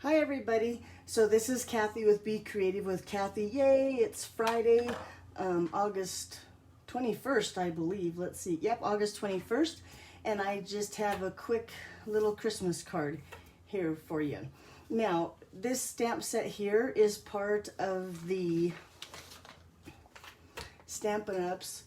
Hi everybody, so this is Kathy with Be Creative with Kathy. Yay, it's Friday, August 21st, I believe. Let's see, yep, August 21st, and I just have a quick little Christmas card here for you. Now, this stamp set here is part of the Stampin' Up's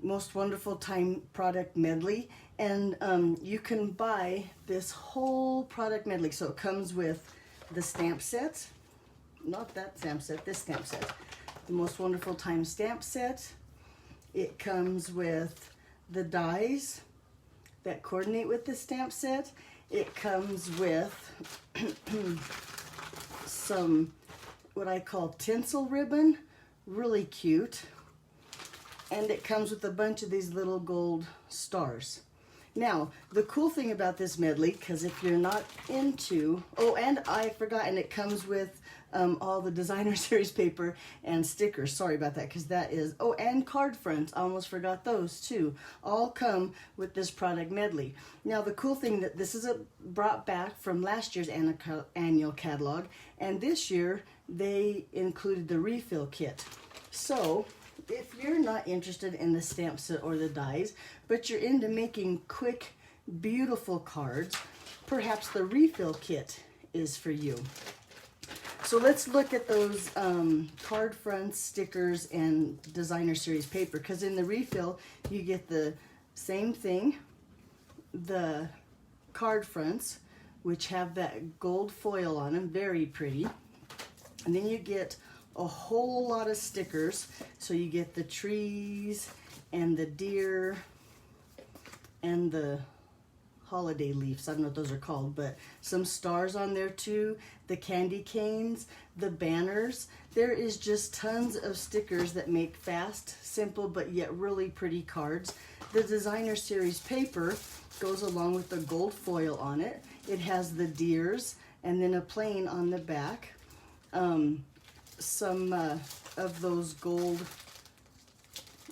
Most Wonderful Time product medley, and you can buy this whole product medley. So it comes with the stamp set, not that stamp set, this stamp set, the Most Wonderful Time stamp set. It comes with the dies that coordinate with the stamp set. It comes with some what I call tinsel ribbon, really cute. And it comes with a bunch of these little gold stars. Now, the cool thing about this medley, because if you're not into, oh, and I forgot, and it comes with all the designer series paper and stickers. Sorry about that, because that is, oh, and card fronts. I almost forgot those too. All come with this product medley. Now, the cool thing that this is brought back from last year's annual catalog, and this year they included the refill kit. So, if you're not interested in the stamp set or the dies, but you're into making quick, beautiful cards, perhaps the refill kit is for you. So let's look at those card fronts, stickers, and designer series paper, because in the refill, you get the same thing, the card fronts, which have that gold foil on them, very pretty, and then you get a whole lot of stickers. So you get the trees and the deer and the holiday leaves. I don't know what those are called, but some stars on there too, the candy canes, the banners. There is just tons of stickers that make fast, simple, but yet really pretty cards. The designer series paper goes along with the gold foil on it. It has the deers and then a plane on the back. Some of those gold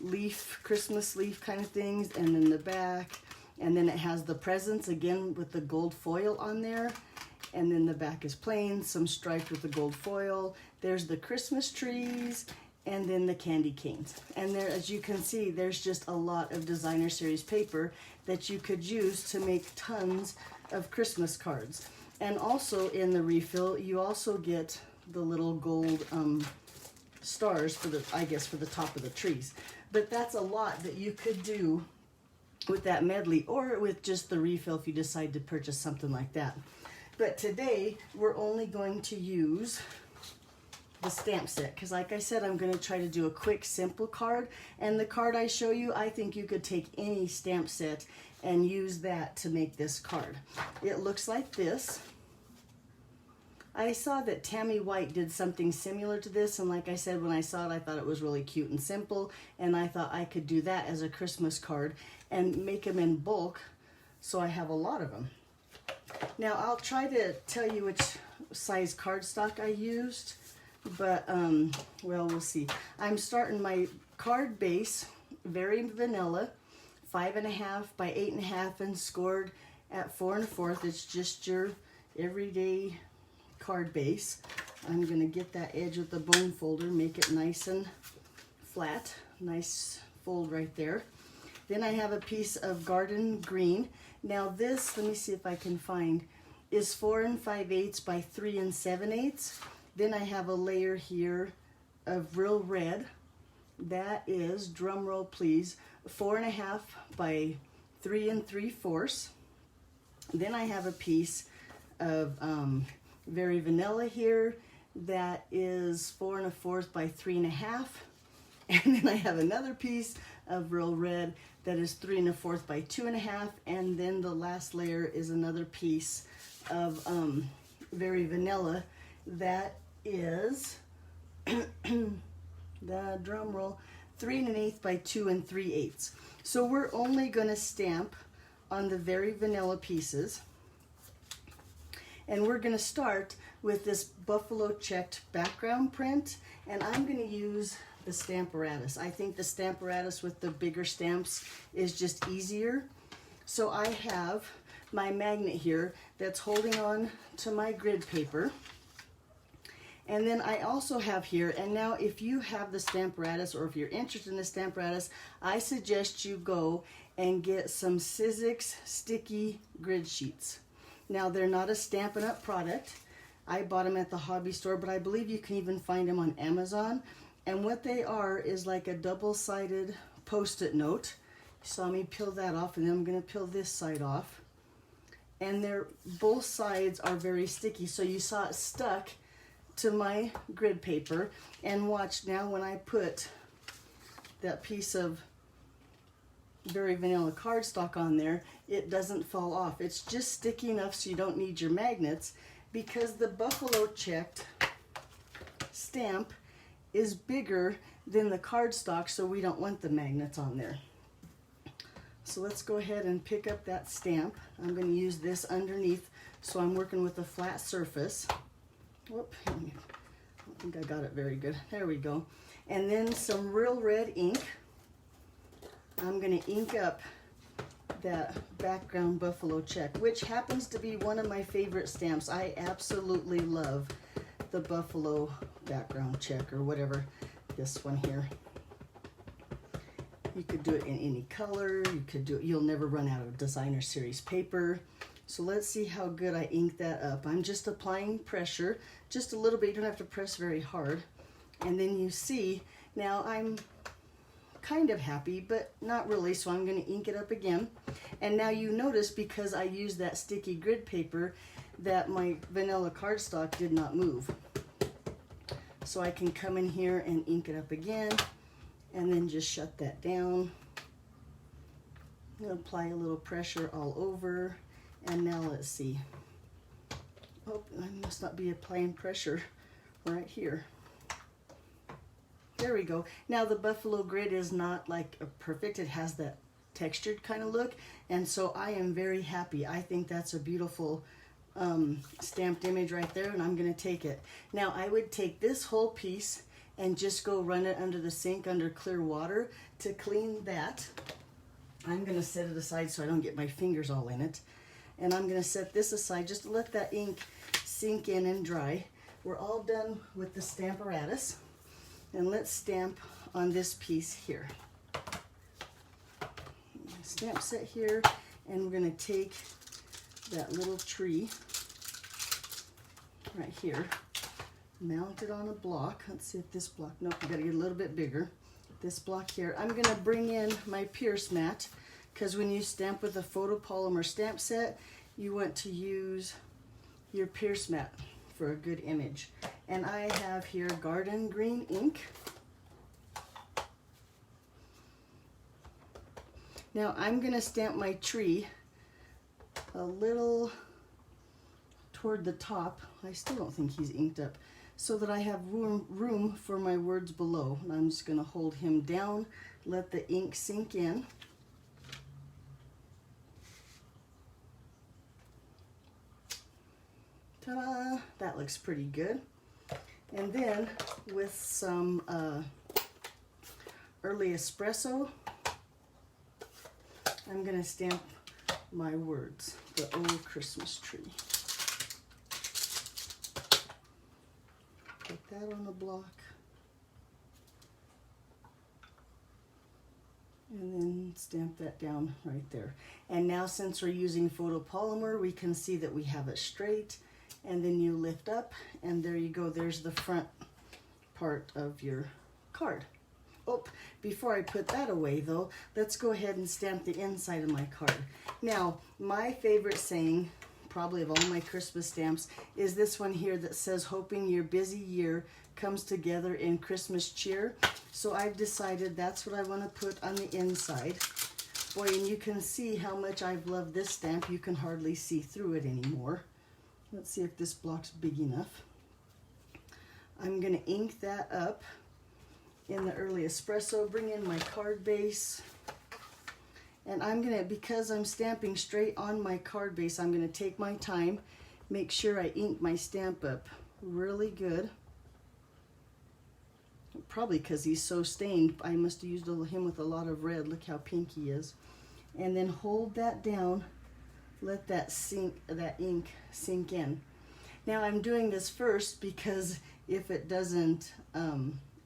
leaf, Christmas leaf kind of things, and then the back, and then it has the presents again with the gold foil on there, and then the back is plain, some striped with the gold foil. There's the Christmas trees, and then the candy canes. And there, as you can see, there's just a lot of designer series paper that you could use to make tons of Christmas cards. And also in the refill, you also get the little gold stars for the, I guess, for the top of the trees. But that's a lot that you could do with that medley, or with just the refill if you decide to purchase something like that. But today we're only going to use the stamp set, because like I said, I'm going to try to do a quick, simple card. And the card I show you, I think you could take any stamp set and use that to make this card. It looks like this. I saw that Tammy White did something similar to this, and like I said, when I saw it, I thought it was really cute and simple, and I thought I could do that as a Christmas card and make them in bulk, so I have a lot of them. Now, I'll try to tell you which size cardstock I used, but, well, we'll see. I'm starting my card base, very vanilla, 5.5 by 8.5, and scored at 4 1/4. It's just your everyday card base. I'm going to get that edge with the bone folder, make it nice and flat, nice fold right there. Then I have a piece of garden green. Now this, let me see if I can find, is 4 5/8 by 3 7/8. Then I have a layer here of real red. That is, drum roll please, 4.5 by 3 3/4. Then I have a piece of very vanilla here, that is 4 1/4 by 3 1/2, and then I have another piece of real red that is 3 1/4 by 2 1/2, and then the last layer is another piece of very vanilla that is the drum roll 3 1/8 by 2 3/8. So we're only going to stamp on the very vanilla pieces. And we're going to start with this buffalo checked background print, and I'm going to use the Stamparatus. I think the Stamparatus with the bigger stamps is just easier. So I have my magnet here that's holding on to my grid paper. And then I also have here, and now if you have the Stamparatus or if you're interested in the Stamparatus, I suggest you go and get some Sizzix sticky grid sheets. Now they're not a Stampin' Up! Product. I bought them at the hobby store, but I believe you can even find them on Amazon. And what they are is like a double-sided Post-it note. You saw me peel that off, and then I'm going to peel this side off. And they're both sides are very sticky, so you saw it stuck to my grid paper. And watch now when I put that piece of very vanilla cardstock on there, it doesn't fall off. It's just sticky enough so you don't need your magnets, because the buffalo checked stamp is bigger than the cardstock, so we don't want the magnets on there. So let's go ahead and pick up that stamp. I'm going to use this underneath, so I'm working with a flat surface. Whoop, I don't think I got it very good. There we go. And then some real red ink. I'm going to ink up that background buffalo check, which happens to be one of my favorite stamps. I absolutely love the buffalo background check, or whatever, this one here. You could do it in any color. You could do it, you'll never run out of designer series paper. So let's see how good I ink that up. I'm just applying pressure, just a little bit. You don't have to press very hard. And then you see, now I'm kind of happy, but not really, so I'm going to ink it up again. And now you notice, because I used that sticky grid paper, that my vanilla cardstock did not move. So I can come in here and ink it up again, and then just shut that down. I'm going to apply a little pressure all over. And now let's see. Oh, I must not be applying pressure right here. There we go. Now the buffalo grid is not like a perfect. It has that textured kind of look. And so I am very happy. I think that's a beautiful stamped image right there, and I'm going to take it. Now I would take this whole piece and just go run it under the sink under clear water to clean that. I'm going to set it aside so I don't get my fingers all in it. And I'm going to set this aside just to let that ink sink in and dry. We're all done with the Stamparatus. And let's stamp on this piece here. Stamp set here, and we're going to take that little tree right here, mount it on a block. Let's see if this block, nope, we got to get a little bit bigger. This block here, I'm going to bring in my Pierce mat, because when you stamp with a photopolymer stamp set, you want to use your Pierce mat for a good image. And I have here garden green ink. Now I'm going to stamp my tree a little toward the top. I still don't think he's inked up, so that I have room for my words below. And I'm just going to hold him down, let the ink sink in. Ta-da! That looks pretty good. And then with some early espresso, I'm going to stamp my words, the old Christmas tree. Put that on a block. And then stamp that down right there. And now, since we're using photopolymer, we can see that we have it straight. And then you lift up, and there you go. There's the front part of your card. Oh, before I put that away though, let's go ahead and stamp the inside of my card. Now, my favorite saying, probably of all my Christmas stamps, is this one here that says, hoping your busy year comes together in Christmas cheer. So I've decided that's what I want to put on the inside. Boy, and you can see how much I've loved this stamp. You can hardly see through it anymore. Let's see if this block's big enough. I'm going to ink that up in the early espresso, bring in my card base, and I'm going to, because I'm stamping straight on my card base, I'm going to take my time, make sure I ink my stamp up really good. Probably because he's so stained, I must have used him with a lot of red. Look how pink he is. And then hold that down let that ink sink in. Now I'm doing this first because if it doesn't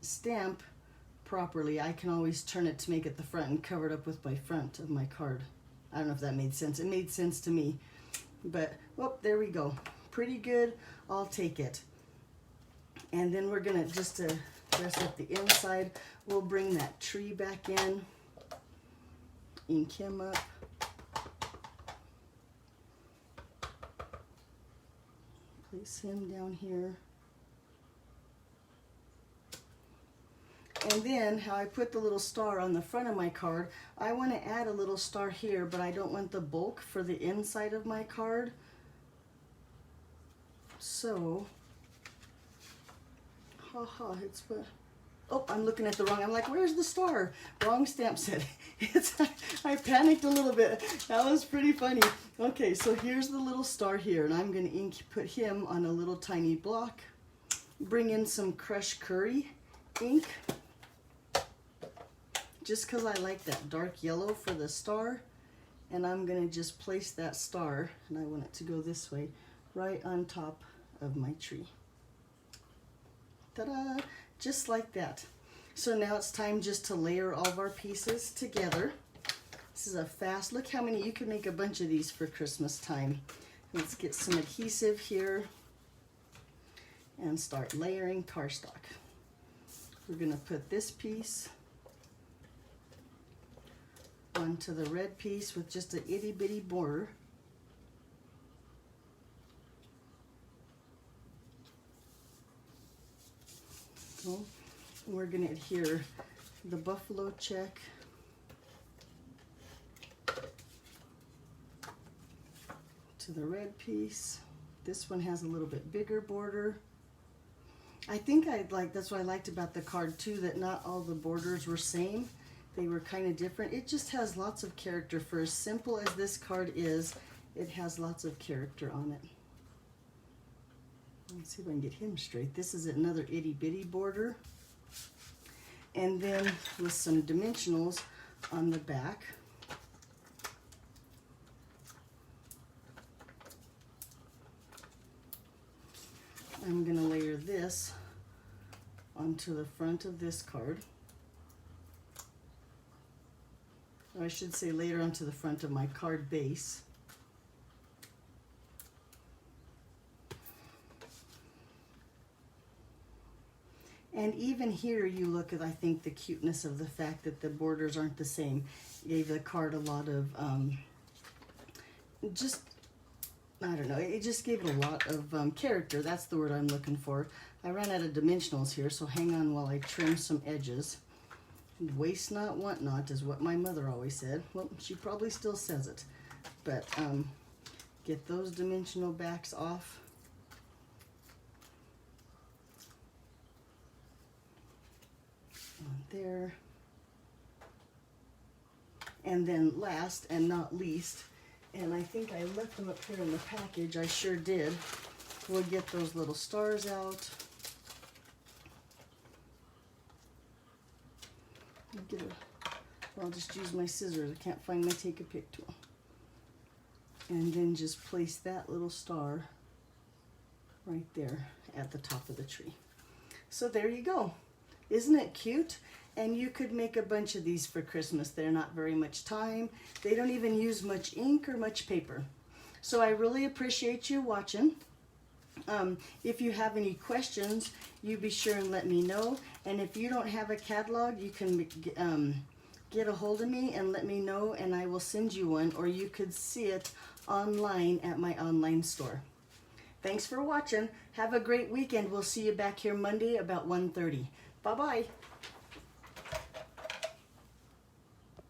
stamp properly, I can always turn it to make it the front and cover it up with my front of my card. I don't know if that made sense. It made sense to me. But, well, there we go. Pretty good. I'll take it. And then we're going to, just to dress up the inside, we'll bring that tree back in. Ink him up. Place him down here. And then how I put the little star on the front of my card, I want to add a little star here, but I don't want the bulk for the inside of my card. So, it's what, oh, I'm looking at the wrong, I'm like, where's the star? Wrong stamp set. I panicked a little bit. That was pretty funny. Okay, so here's the little star here, and I'm going to put him on a little tiny block. Bring in some crushed curry ink, just because I like that dark yellow for the star. And I'm going to just place that star, and I want it to go this way, right on top of my tree. Ta-da! Just like that. So now it's time just to layer all of our pieces together. This is a fast, look how many, you can make a bunch of these for Christmas time. Let's get some adhesive here and start layering cardstock. We're going to put this piece onto the red piece with just an itty bitty border. So we're going to adhere the buffalo check to the red piece. This one has a little bit bigger border. I think that's what I liked about the card too, that not all the borders were same. They were kind of different. It just has lots of character. For as simple as this card is, it has lots of character on it. Let's see if I can get him straight. This is another itty bitty border. And then with some dimensionals on the back. I'm going to layer this onto the front of this card. Or I should say later onto the front of my card base. And even here you look at, I think, the cuteness of the fact that the borders aren't the same. Gave the card a lot of, I don't know, it just gave it a lot of character. That's the word I'm looking for. I ran out of dimensionals here, so hang on while I trim some edges. Waste not, want not is what my mother always said. Well, she probably still says it. But get those dimensional backs off. On there. And then last and not least, and I think I left them up here in the package, I sure did, we'll get those little stars out. I'll just use my scissors, I can't find my take a pic tool. And then just place that little star right there at the top of the tree. So there you go. Isn't it cute? And you could make a bunch of these for Christmas. They're not very much time. They don't even use much ink or much paper. So I really appreciate you watching. If you have any questions, you be sure and let me know. And if you don't have a catalog, you can get a hold of me and let me know, and I will send you one, or you could see it online at my online store. Thanks for watching. Have a great weekend. We'll see you back here Monday about 1:30. Bye-bye.